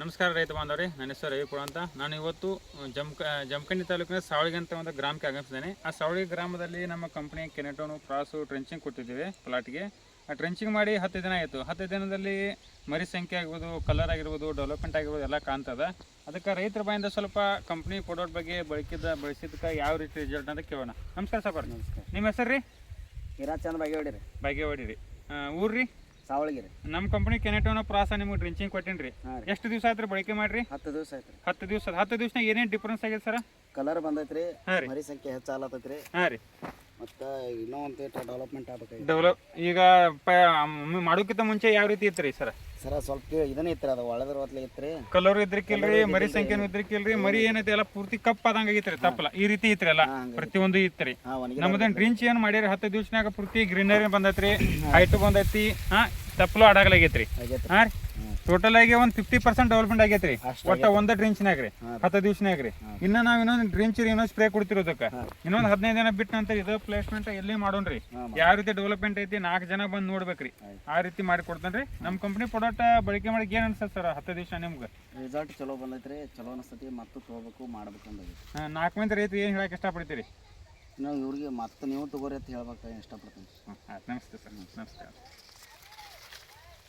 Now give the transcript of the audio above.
ನಮಸ್ಕಾರ ರೈತ ಬಾಂಧವರೇ, ನನ್ನ ಹೆಸರು ರವಿಪುರ ಅಂತ. ನಾನು ಇವತ್ತು ಜಮಖಂಡಿ ತಾಲೂಕಿನ ಸಾವಳಿಗೆ ಅಂತ ಒಂದು ಗ್ರಾಮಕ್ಕೆ ಆಗಮಿಸಿದ್ದೇನೆ. ಆ ಸಾವಳಿಗೆ ಗ್ರಾಮದಲ್ಲಿ ನಮ್ಮ ಕಂಪ್ನಿ ಕೆನೆಟೋನು ಕ್ರಾಸು ಟ್ರೆಂಚಿಂಗ್ ಕೊಟ್ಟಿದ್ದೀವಿ ಪ್ಲಾಟ್ಗೆ. ಆ ಟ್ರೆಂಚಿಂಗ್ ಮಾಡಿ 10 ದಿನ ಆಯಿತು. 10 ದಿನದಲ್ಲಿ ಮರಿ ಸಂಖ್ಯೆ ಆಗಿರ್ಬೋದು, ಕಲರ್ ಆಗಿರ್ಬೋದು, ಡೆವಲಪ್ಮೆಂಟ್ ಆಗಿರ್ಬೋದು ಎಲ್ಲ ಕಾಣ್ತದ. ಅದಕ್ಕೆ ರೈತರ ಬಾಯಿಂದ ಸ್ವಲ್ಪ ಕಂಪ್ನಿ ಪ್ರಾಡಕ್ಟ್ ಬಗ್ಗೆ ಬಳಸಿದ್ದಕ್ಕೆ ಯಾವ ರೀತಿ ರಿಸಲ್ಟ್ ಅಂತ ಕೇಳೋಣ. ನಮಸ್ಕಾರ ಸಾಕೋರ್. ನಮಸ್ಕಾರ. ನಿಮ್ಮ ಹೆಸರು ರೀ? ಹಿರಾಚಂದ್ ಬಾಗೇವಾಡಿ. ಬಾಗೇವಾಡಿ ರೀ. ಊರ್ರಿ? ಸಾವಳಗಿ ರೀ. ನಮ್ಮ ಕಂಪ್ನಿ ಕೆನೆಟೋನು ಪ್ರಾಸ ನಿಮ್ಗೆ ಡ್ರಿಂಚಿಂಗ್ ಕೊಟ್ಟೇನಿ ರೀ. ಎಷ್ಟು ದಿವಸ ಆಯ್ತು ರೀ ಬಳಕೆ ಮಾಡ್ರಿ? 10 ದಿವಸ ಆಯ್ತು ರೀ. 10 ದಿವಸ. 10 ದಿವಸನಾಗ ಏನೇನು ಡಿಫ್ರೆನ್ಸ್ ಆಗೈತೆ ಸರ್? ಕಲರ್ ಬಂದೈತ್ರಿ, ಹಾಂ ರೀ. ಮರಿ ಸಂಖ್ಯೆ ಹೆಚ್ಚಾಲತ್ತೈತ್ರಿ. ಹಾಂ ರೀ. ಮತ್ತು ಇನ್ನೂ ಒಂದು ಡೆವಲಪ್ಮೆಂಟ್ ಆಗ್ಬೇಕಾಗಿ ಈಗ ಮಾಡೋಕ್ಕಿಂತ ಮುಂಚೆ ಯಾವ ರೀತಿ ಇತ್ತು ರೀ ಸರ್? ಸ್ವಲ್ಪ ಇದನ್ನ ಇತ್ತು, ಅದು ಒಳದ್ರ ಹೊತ್ಲೆ ಇತ್ತು. ಕಲರ್ ಇದ್ರಿಕಿಲ್ರಿ, ಮರಿ ಸಂಖ್ಯೆನೂ ಇದ್ರಿಕಿಲ್ರಿ, ಮರಿ ಏನೈತಿ ಎಲ್ಲ ಪೂರ್ತಿ ಕಪ್ ಆದಂಗ ಆಗೈತ್ರಿ. ತಪ್ಪಲ ಈ ರೀತಿ ಇತ್ರಿ ಎಲ್ಲ, ಪ್ರತಿಯೊಂದು ಇತ್ರಿ. ನಮ್ದೇನ್ ಡ್ರಿಂಚ್ ಏನ್ ಮಾಡ್ಯಾರ 10 ದಿವಸನಾಗ ಪೂರ್ತಿ ಗ್ರೀನರಿ ಬಂದೈತ್ರಿ, ಹೈಟ್ ಬಂದೈತಿ, ತಪ್ಪಲು ಆಡಾಗಲಾಗೈತ್ರಿ. ಹಾ ರೀ. ಟೋಟಲ್ ಆಗಿ ಒಂದು 50% ಡೆವಲಪ್ಮೆಂಟ್ ಆಗೈತ್ರಿ ಒಟ್ಟ ಒಂದ ಡ್ರಿಂಚ್ನಾಗ ರೀ 10 ದಿವಸನಾಗ ರೀ. ಇನ್ನ ನಾವ್ ಇನ್ನೊಂದು ಡ್ರಿಂಚ್ ಇನ್ನೊಂದು ಸ್ಪ್ರೇ ಕೊಡ್ತಿರೋದಕ್ಕ ಇನ್ನೊಂದು 15 ದಿನ ಬಿಟ್ಟು ನಂತರ ಇದು ಪ್ಲೇಸ್ಮೆಂಟ್ ಎಲ್ಲಿ ಮಾಡೋಣ್ರಿ. ಯಾವ ರೀತಿ ಡೆವಲಪ್ಮೆಂಟ್ ಐತಿ 4 ಜನ ಬಂದು ನೋಡ್ಬೇಕ್ರಿ. ಆ ರೀತಿ ಮಾಡಿ ಕೊಡ್ತಾನ್ರಿ. ನಮ್ಮ ಕಂಪ್ನಿ ಪ್ರಾಡಕ್ಟ್ ಬಳಕೆ ಮಾಡಿ ಏನ್ ಅನ್ಸತ್ ಸರ್? 10 ದಿವಸ ನಿಮ್ಗೆ ರಿಸಲ್ಟ್ ಚಲೋ ಬಂದೈತ್ರಿ, ಚಲೋ ಅನಿಸ್ತೈತಿ. ಮತ್ತು ತೊಗೋಬೇಕು ಮಾಡ್ಬೇಕು ಅಂದೈತಿ. 4 ಮಂದಿ ರೈತರು ಏನ್ ಹೇಳಕ್ ಇಷ್ಟಪಡ್ತೀರಿ? ನಾವು ಇವ್ರಿಗೆ ಮತ್ತೆ ನೀವು ತಗೋರಿ ಅಂತ ಹೇಳ್ಬೇಕು ಇಷ್ಟಪಡ್ತೀನಿ. ನಮಸ್ತೆ ಸರ್. ನಮಸ್ಕಾರ.